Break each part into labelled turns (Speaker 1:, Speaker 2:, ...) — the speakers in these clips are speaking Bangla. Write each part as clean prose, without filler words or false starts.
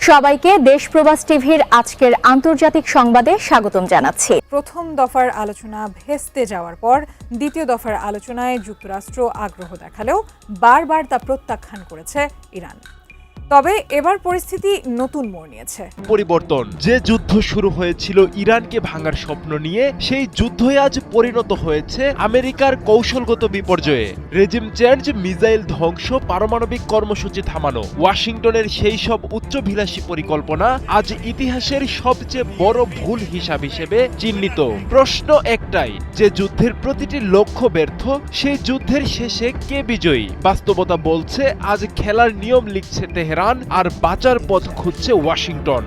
Speaker 1: সবাইকে দেশ প্রবাস টিভির আজকের আন্তর্জাতিক সংবাদে স্বাগতম জানাচ্ছি।
Speaker 2: প্রথম দফার আলোচনা ভেস্তে যাওয়ার পর দ্বিতীয় দফার আলোচনায় যুক্তরাষ্ট্র আগ্রহ দেখালেও বারবার তা প্রত্যাখ্যান করেছে ইরান। তবে এবার পরিস্থিতি নতুন মোড় নিয়েছে।
Speaker 3: পরিবর্তন। যে যুদ্ধ শুরু হয়েছিল ইরানকে ভাঙার স্বপ্ন নিয়ে, সেই যুদ্ধই আজ পরিণত হয়েছে আমেরিকার কৌশলগত বিপর্যয়ে। রেজিম চেঞ্জ, মিসাইল ধ্বংস, পারমাণবিক কর্মসূচি থামানো, ওয়াশিংটনের সেই সব উচ্চভিলাষী পরিকল্পনা আজ ইতিহাসের সবচেয়ে বড় ভুল হিসেবে চিহ্নিত। প্রশ্ন একটাই, যে যুদ্ধের প্রতিটি লক্ষ্য ব্যর্থ, সেই যুদ্ধের শেষে কে বিজয়ী? বাস্তবতা বলছে আজ খেলার নিয়ম লিখছে তেহরান, আর বাঁচার পথ খুঁজছে ওয়াশিংটন।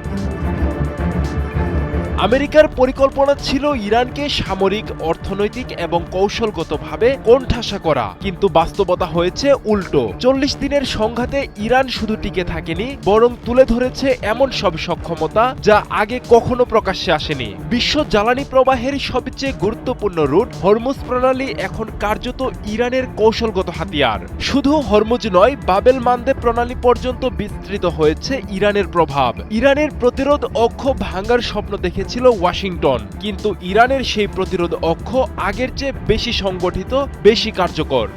Speaker 3: আমেরিকার পরিকল্পনা ছিল ইরানকে সামরিক, অর্থনৈতিক এবং কৌশলগতভাবে কোণঠাসা করা, কিন্তু বাস্তবতা হয়েছে উল্টো। 40 দিনের সংঘাতে ইরান শুধু টিকে থাকেনি, বরং তুলে ধরেছে এমন সব সক্ষমতা যা আগে কখনো প্রকাশ্যে আসেনি। বিশ্ব জ্বালানি প্রবাহের সবচেয়ে গুরুত্বপূর্ণ রুট হরমুজ প্রণালী এখন কার্যত ইরানের কৌশলগত হাতিয়ার। শুধু হরমুজ নয়, বাবেল মানদেব প্রণালী পর্যন্ত বিস্তৃত হয়েছে ইরানের প্রভাব। ইরানের প্রতিরোধ অক্ষ ভাঙার স্বপ্ন দেখে ছিল ওয়াশিংটন, কিন্তু ইরানের সেই প্রতিরোধ অক্ষ আগের চেয়ে বেশি সংগঠিত, বেশি কার্যকর।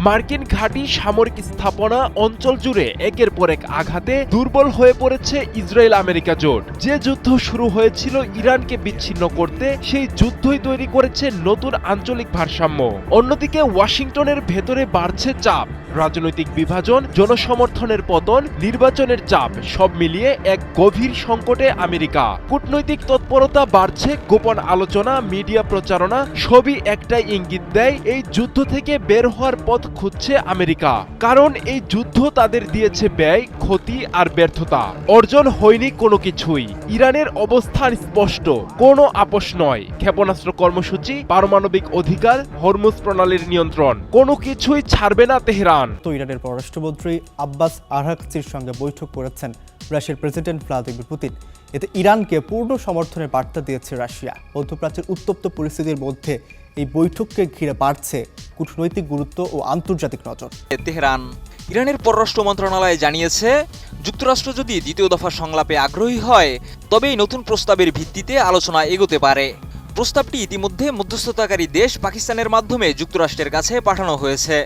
Speaker 3: মার্কিন ঘাঁটি, সামরিক স্থাপনা, অঞ্চল জুড়ে একের পর এক আঘাতে দুর্বল হয়ে পড়েছে ইসরায়েল আমেরিকা জোট। যে যুদ্ধ শুরু হয়েছিল ইরানকে বিচ্ছিন্ন করতে, সেই যুদ্ধই তৈরি করেছে নতুন আঞ্চলিক ভারসাম্য। অন্যদিকে ওয়াশিংটনের ভেতরে বাড়ছে চাপ, রাজনৈতিক বিভাজন, জনসমর্থনের পতন, নির্বাচনের চাপ, সব মিলিয়ে এক গভীর সংকটে আমেরিকা। কূটনৈতিক তৎপরতা বাড়ছে, গোপন আলোচনা, মিডিয়া প্রচারণা, সবই একটাই ইঙ্গিত দেয় এই যুদ্ধ থেকে বের হওয়ার পথ খুঁজছে আমেরিকা। কারণ এই যুদ্ধ তাদের দিয়েছে ব্যয়, ক্ষতি আর ব্যর্থতা। অর্জন হয়নি কোনো কিছুই। ইরানের অবস্থান স্পষ্ট, কোনো আপোষ নয়। ক্ষেপণাস্ত্র কর্মসূচি, পারমাণবিক অধিকার, হরমুজ প্রণালীর নিয়ন্ত্রণ, কোনো কিছুই ছাড়বে না তেহরান।
Speaker 4: ইরানের পররাষ্ট্রমন্ত্রী আব্বাস আরাগচির সঙ্গে বৈঠক করেছেন রাশিয়ার প্রেসিডেন্ট ভ্লাদিমির পুতিন। এতে ইরানকে পূর্ণ সমর্থনের বার্তা দিয়েছে রাশিয়া। মধ্যপ্রাচ্যের উত্তপ্ত পরিস্থিতির মধ্যে এই বৈঠককে ঘিরে বাড়ছে কূটনৈতিক গুরুত্ব ও আন্তর্জাতিক নজর।
Speaker 5: তেহরান। ইরানের পররাষ্ট্র মন্ত্রণালয় জানিয়েছে, যুক্তরাষ্ট্র যদি দ্বিতীয় দফা সংলাপে আগ্রহী হয়, তবে এই নতুন প্রস্তাবের ভিত্তিতে আলোচনা এগোতে পারে। প্রস্তাবটি ইতিমধ্যে মধ্যস্থতাকারী দেশ পাকিস্তানের মাধ্যমে যুক্তরাষ্ট্রের কাছে পাঠানো হয়েছে।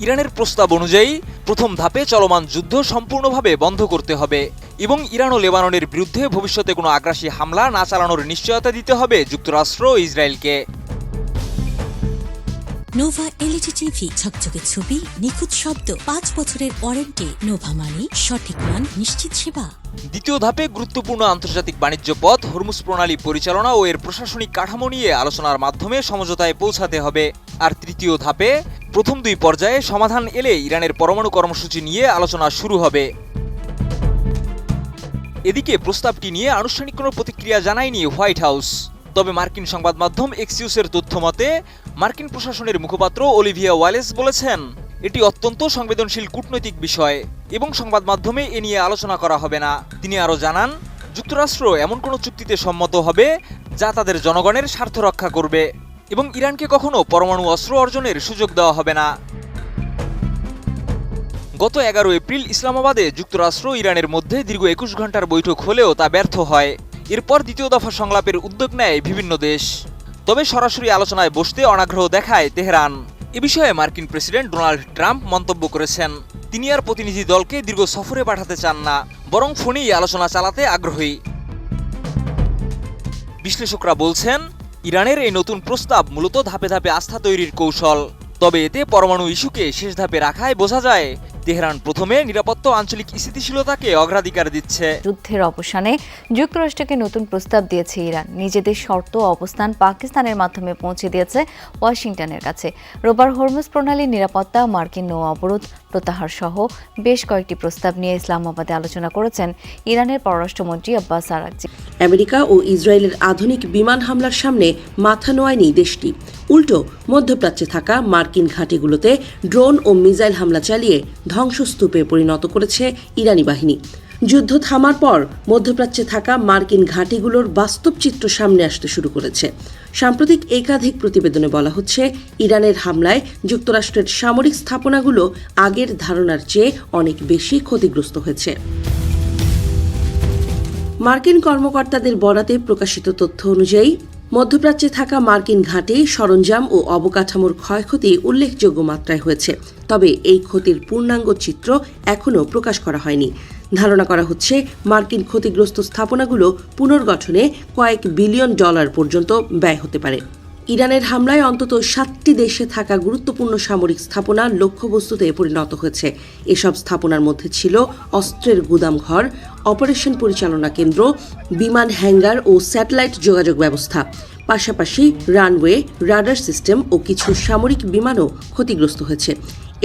Speaker 5: ইরানের প্রস্তাব অনুযায়ী প্রথম ধাপে চলমান যুদ্ধ সম্পূর্ণভাবে বন্ধ করতে হবে এবং ইরান ও লেবাননের বিরুদ্ধে ভবিষ্যতে কোনো আগ্রাসী হামলা না চালানোর নিশ্চয়তা দিতে হবে যুক্তরাষ্ট্র ও ইসরায়েলকে।
Speaker 6: নোভা এলইডি টিভি, ঝকঝকে ছবি, নিখুঁত শব্দ, 5 বছরের ওয়ারেন্টি। নোভা মানে সঠিক মান, নিশ্চিত সেবা।
Speaker 5: দ্বিতীয় ধাপে গুরুত্বপূর্ণ আন্তর্জাতিক বাণিজ্য পথ, হরমুজ প্রণালী পরিচালনা ও এর প্রশাসনিক কাঠামো নিয়ে আলোচনার মাধ্যমে সমঝোতায় পৌঁছাতে হবে। আর তৃতীয় ধাপে প্রথম 2 পর্যায়ে সমাধান এলে ইরানের পরমাণু কর্মসূচি নিয়ে আলোচনা শুরু হবে। এদিকে প্রস্তাবটি নিয়ে আনুষ্ঠানিক কোনো প্রতিক্রিয়া জানায়নি হোয়াইট হাউস। তবে মার্কিন সংবাদ মাধ্যম এক্সিউসের তথ্য মতে, মার্কিন প্রশাসনের মুখপাত্র অলিভিয়া ওয়ালেস বলেছেন, এটি অত্যন্ত সংবেদনশীল কূটনৈতিক বিষয় এবং সংবাদ মাধ্যমে এ নিয়ে আলোচনা করা হবে না। তিনি আরও জানান, যুক্তরাষ্ট্র এমন কোনো চুক্তিতে সম্মত হবে যা তাদের জনগণের স্বার্থ রক্ষা করবে এবং ইরানকে কখনো পরমাণু অস্ত্র অর্জনের সুযোগ দেওয়া হবে না। গত 11 এপ্রিল ইসলামাবাদে যুক্তরাষ্ট্র ইরানের মধ্যে দীর্ঘ 21 ঘন্টার বৈঠক হলেও তা ব্যর্থ হয়। এরপর দ্বিতীয় দফা সংলাপের উদ্যোগ নেয় বিভিন্ন দেশ। তবে সরাসরি আলোচনায় বসতে অনাগ্রহ দেখায় তেহরান। এ বিষয়ে মার্কিন প্রেসিডেন্ট ডোনাল্ড ট্রাম্প মন্তব্য করেছেন, তিনি আর প্রতিনিধি দলকে দীর্ঘ সফরে পাঠাতে চান না, বরং ফোনেই আলোচনা চালাতে আগ্রহী। বিশ্লেষকরা বলছেন, ইরানের এই নতুন প্রস্তাব মূলত ধাপে ধাপে আস্থা তৈরির কৌশল। তবে এতে পরমাণু ইস্যুকে শেষ ধাপে রাখায় বোঝা যায় তেহরান প্রথমে নিরাপত্তা আঞ্চলিক স্থিতিশীলতাকে অগ্রাধিকার দিচ্ছে।
Speaker 1: যুদ্ধের অবসানে যুক্তরাষ্ট্রকে নতুন প্রস্তাব দিয়েছে ইরান। নিজেদের শর্ত অবস্থান পাকিস্তানের মাধ্যমে পৌঁছে দিয়েছে ওয়াশিংটনের কাছে। রোববার হরমুজ প্রণালীর নিরাপত্তা, মার্কিন নৌ অবরোধ প্রত্যাহার সহ বেশ কয়েকটি প্রস্তাব নিয়ে ইসলামাবাদে আলোচনা করেছেন ইরানের পররাষ্ট্রমন্ত্রী আব্বাস আরাগচি।
Speaker 7: আমেরিকা ও ইসরায়েলের আধুনিক বিমান হামলার সামনে মাথা নোয়ায়নি দেশটি। উল্টো মধ্যপ্রাচ্যে থাকা মার্কিন ঘাঁটিগুলোতে ড্রোন ও মিসাইল হামলা চালিয়ে ধ্বংসস্তূপে পরিণত করেছে ইরানি বাহিনী। যুদ্ধ থামার পর মধ্যপ্রাচ্যে থাকা মার্কিন ঘাঁটিগুলোর বাস্তব চিত্র সামনে আসতে শুরু করেছে। সাম্প্রতিক একাধিক প্রতিবেদনে বলা হচ্ছে, ইরানের হামলায় যুক্তরাষ্ট্রের সামরিক স্থাপনাগুলো আগের ধারণার চেয়ে অনেক বেশি ক্ষতিগ্রস্ত হয়েছে। মার্কিন কর্মকর্তাদের বরাতে প্রকাশিত তথ্য অনুযায়ী মধ্যপ্রাচ্যে থাকা মার্কিন ঘাঁটি, সরঞ্জাম ও অবকাঠামোর ক্ষয়ক্ষতি উল্লেখযোগ্য মাত্রায় হয়েছে। তবে এই ক্ষতির পূর্ণাঙ্গ চিত্র এখনও প্রকাশ করা হয়নি। ধারণা করা হচ্ছে, মার্কিন ক্ষতিগ্রস্ত স্থাপনাগুলো পুনর্গঠনে কয়েক বিলিয়ন ডলার পর্যন্ত ব্যয় হতে পারে। ইরানের হামলায় অন্তত 7টি দেশে থাকা গুরুত্বপূর্ণ সামরিক স্থাপনা লক্ষ্যবস্তুতে পরিণত হয়েছে। এসব স্থাপনার মধ্যে ছিল অস্ত্রের গুদামঘর, অপারেশন পরিচালনা কেন্দ্র, বিমান হ্যাঙ্গার ও স্যাটেলাইট যোগাযোগ ব্যবস্থা। পাশাপাশি রানওয়ে, রাডার সিস্টেম ও কিছু সামরিক বিমানও ক্ষতিগ্রস্ত হয়েছে।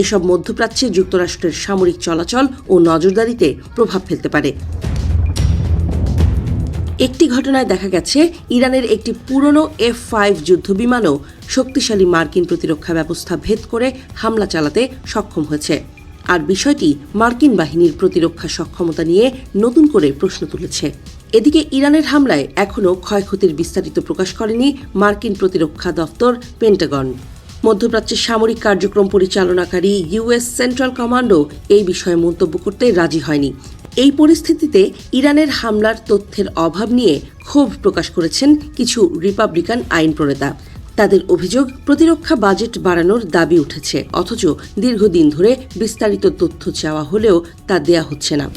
Speaker 7: এসব মধ্যপ্রাচ্যে যুক্তরাষ্ট্রের সামরিক চলাচল ও নজরদারিতে প্রভাব ফেলতে পারে। একটি ঘটনায় দেখা গেছে, ইরানের একটি পুরনো F-5 যুদ্ধবিমানও শক্তিশালী মার্কিন প্রতিরক্ষা ব্যবস্থা ভেদ করে হামলা চালাতে সক্ষম হয়েছে। আর বিষয়টি মার্কিন বাহিনীর প্রতিরক্ষা সক্ষমতা নিয়ে নতুন করে প্রশ্ন তুলেছে। এদিকে ইরানের হামলায় এখনও ক্ষয়ক্ষতির বিস্তারিত প্রকাশ করেনি মার্কিন প্রতিরক্ষা দপ্তর পেন্টাগন। মধ্যপ্রাচ্যের সামরিক কার্যক্রম পরিচালনাকারী ইউএস সেন্ট্রাল কমান্ডও এই বিষয়ে মন্তব্য করতে রাজি হয়নি। এই পরিস্থিতিতে ইরানের হামলার তথ্যের অভাব নিয়ে ক্ষোভ প্রকাশ করেছেন কিছু রিপাবলিকান আইন প্রণেতা। তাদের অভিযোগ, প্রতিরক্ষা বাজেট বাড়ানোর দাবি উঠেছে, অথচ দীর্ঘদিন ধরে বিস্তারিত তথ্য চাওয়া হলেও তা দেয়া হচ্ছে না।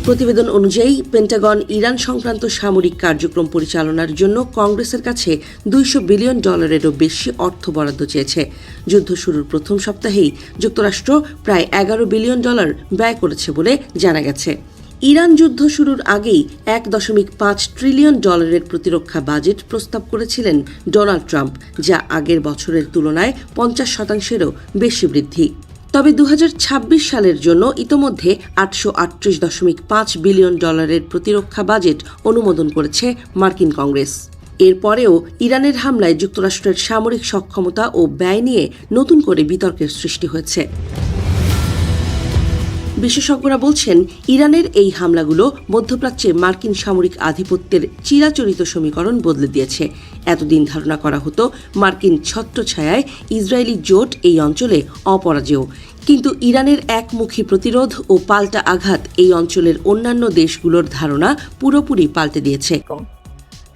Speaker 7: প্রতিবেদন অনুযায়ী পেন্টাগন ইরান সংক্রান্ত সামরিক কার্যক্রম পরিচালনার জন্য কংগ্রেসের কাছে $200 বিলিয়নেরও বেশি অর্থ বরাদ্দ চেয়েছে। যুদ্ধ শুরুর প্রথম সপ্তাহেই যুক্তরাষ্ট্র প্রায় $11 বিলিয়ন ব্যয় করেছে বলে জানা গেছে। ইরান যুদ্ধ শুরুর আগেই $1.5 ট্রিলিয়ন প্রতিরক্ষা বাজেট প্রস্তাব করেছিলেন ডোনাল্ড ট্রাম্প, যা আগের বছরের তুলনায় 50%-এরও বেশি বৃদ্ধি। তবে 2026 সালের জন্য ইতোমধ্যে $838.5 বিলিয়ন প্রতিরক্ষা বাজেট অনুমোদন করেছে মার্কিন কংগ্রেস। এরপরেও ইরানের হামলায় যুক্তরাষ্ট্রের সামরিক সক্ষমতা ও ব্যয় নিয়ে নতুন করে বিতর্কের সৃষ্টি হয়েছে। বিশেষজ্ঞরা বলছেন, ইরানের এই হামলাগুলো মধ্যপ্রাচ্যে মার্কিন সামরিক আধিপত্যের চিরাচরিত সমীকরণ বদলে দিয়েছে। এতদিন ধারণা করা হতো মার্কিন ছত্রছায়ায় ইসরায়েলি জোট এই অঞ্চলে অপরাজেয়। কিন্তু ইরানের একমুখী প্রতিরোধ ও পাল্টা আঘাত এই অঞ্চলের অন্যান্য দেশগুলোর ধারণা পুরোপুরি পাল্টে দিয়েছে।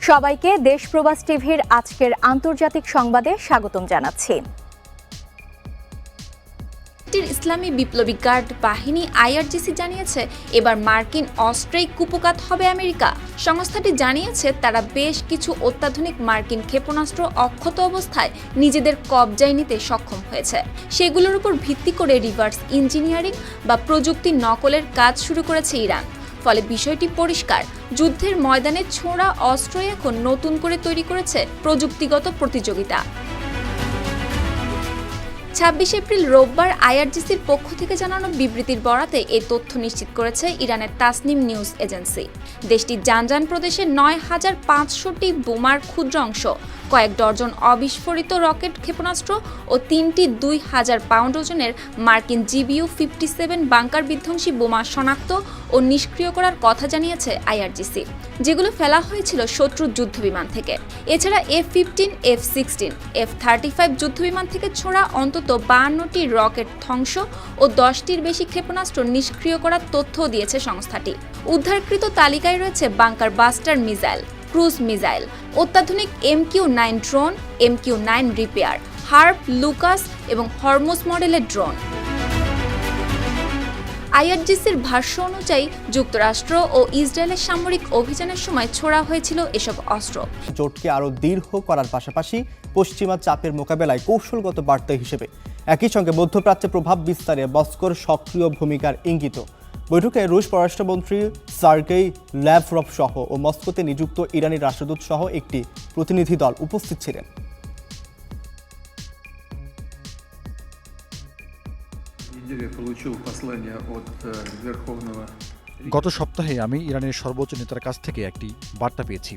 Speaker 8: সবাইকে দেশ প্রবাস টিভির আজকের আন্তর্জাতিক সংবাদে স্বাগতম জানাচ্ছি। ইসলামী বিপ্লবী গার্ড বাহিনী আইআরজিসি জানিয়েছে, এবার মার্কিন অস্ত্রেই কুপকাত হবে আমেরিকা। সংস্থাটি জানিয়েছে, তারা বেশ কিছু অত্যাধুনিক মার্কিন ক্ষেপণাস্ত্র অক্ষত অবস্থায় নিজেদের কবজায় নিতে সক্ষম হয়েছে। সেগুলোর উপর ভিত্তি করে রিভার্স ইঞ্জিনিয়ারিং বা প্রযুক্তি নকলের কাজ শুরু করেছে ইরান। ফলে বিষয়টি পরিষ্কার, যুদ্ধের ময়দানে ছোঁড়া অস্ত্রই এখন নতুন করে তৈরি করেছে প্রযুক্তিগত প্রতিযোগিতা। 26 এপ্রিল রোববার আইআরজিসির পক্ষ থেকে জানানো বিবৃতির বরাতে এই তথ্য নিশ্চিত করেছে ইরানের তাসনিম নিউজ এজেন্সি। দেশটির জানজান প্রদেশে 9500টি বোমার ক্ষুদ্র অংশ, কয়েক ডজন অবিস্ফোরিত রকেট ক্ষেপণাস্ত্র ও 3টি 2000 পাউন্ড ওজনের মার্কিন GBU-57 বাংকার বিধ্বংসী বোমা শনাক্ত ও নিষ্ক্রিয় করার কথা জানিয়েছে আইআরজিসি, যেগুলো ফেলা হয়েছিল শত্রুর যুদ্ধবিমান থেকে। এছাড়া F-15, F-16, F-35 যুদ্ধবিমান থেকে ছোড়া অন্তত 52টি রকেট ধ্বংস ও 10টির বেশি ক্ষেপণাস্ত্র নিষ্ক্রিয় করার তথ্যও দিয়েছে সংস্থাটি। উদ্ধারকৃত তালিকায় রয়েছে bunker buster missile, cruise missile, অত্যাধুনিক MQ-9 ড্রোন, MQ-9 রিপেয়ার, হার্প, লুকাস এবং হরমুজ মডেলের ড্রোন। আইআরজিসির ভাষ্য অনুযায়ী যুক্তরাষ্ট্র ও ইসরায়েলের সামরিক অভিযানের সময় ছোড়া হয়েছিল এসব অস্ত্র।
Speaker 4: জোটকে আরও দৃঢ় করার পাশাপাশি পশ্চিমা চাপের মোকাবেলায় কৌশলগত বার্তা হিসেবে একই সঙ্গে মধ্যপ্রাচ্যে প্রভাব বিস্তারে মস্কোর সক্রিয় ভূমিকার ইঙ্গিত। বৈঠকে রুশ পররাষ্ট্রমন্ত্রী সার্গেই ল্যাভরভ সহ ও মস্কোতে নিযুক্ত ইরানি রাষ্ট্রদূত সহ একটি প্রতিনিধি দল উপস্থিত ছিলেন।
Speaker 9: গত সপ্তাহে আমি ইরানের সর্বোচ্চ নেতার কাছ থেকে একটি বার্তা পেয়েছি।